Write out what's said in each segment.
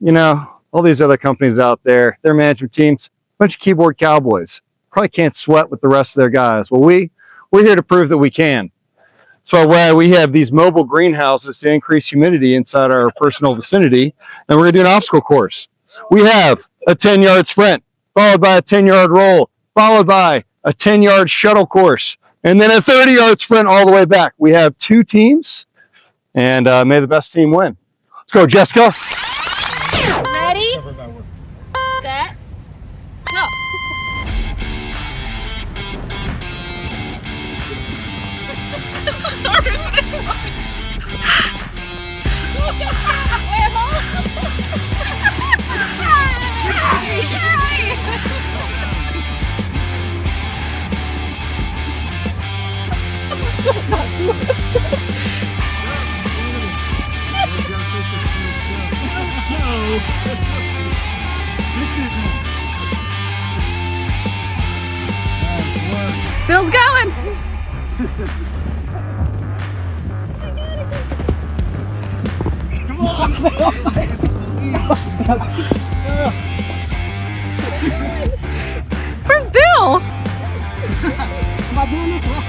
you know, all these other companies out there, their management teams, a bunch of keyboard cowboys, probably can't sweat with the rest of their guys. Well, we're here to prove that we can. So we have these mobile greenhouses to increase humidity inside our personal vicinity, and we're going to do an obstacle course. We have a 10-yard sprint, followed by a 10-yard roll, followed by a 10-yard shuttle course, and then a 30-yard sprint all the way back. We have 2 teams, and may the best team win. Let's go, Jessica. Ready, set, go. This is harder than it looks. Bill's going. Where's Bill? Am I doing this right?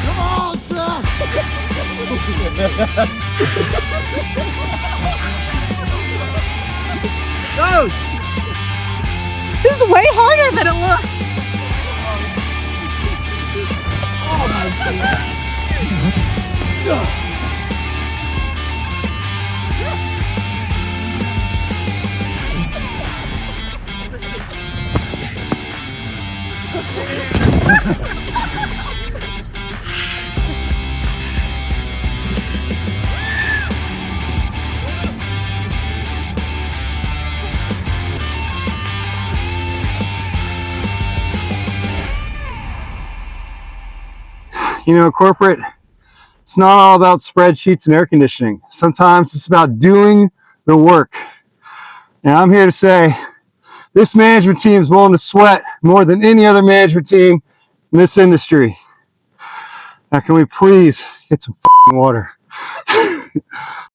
Come on, son! Go! This is way harder than it looks. Oh my God! You know, corporate, it's not all about spreadsheets and air conditioning. Sometimes it's about doing the work. And I'm here to say this management team is willing to sweat more than any other management team in this industry. Now, can we please get some water?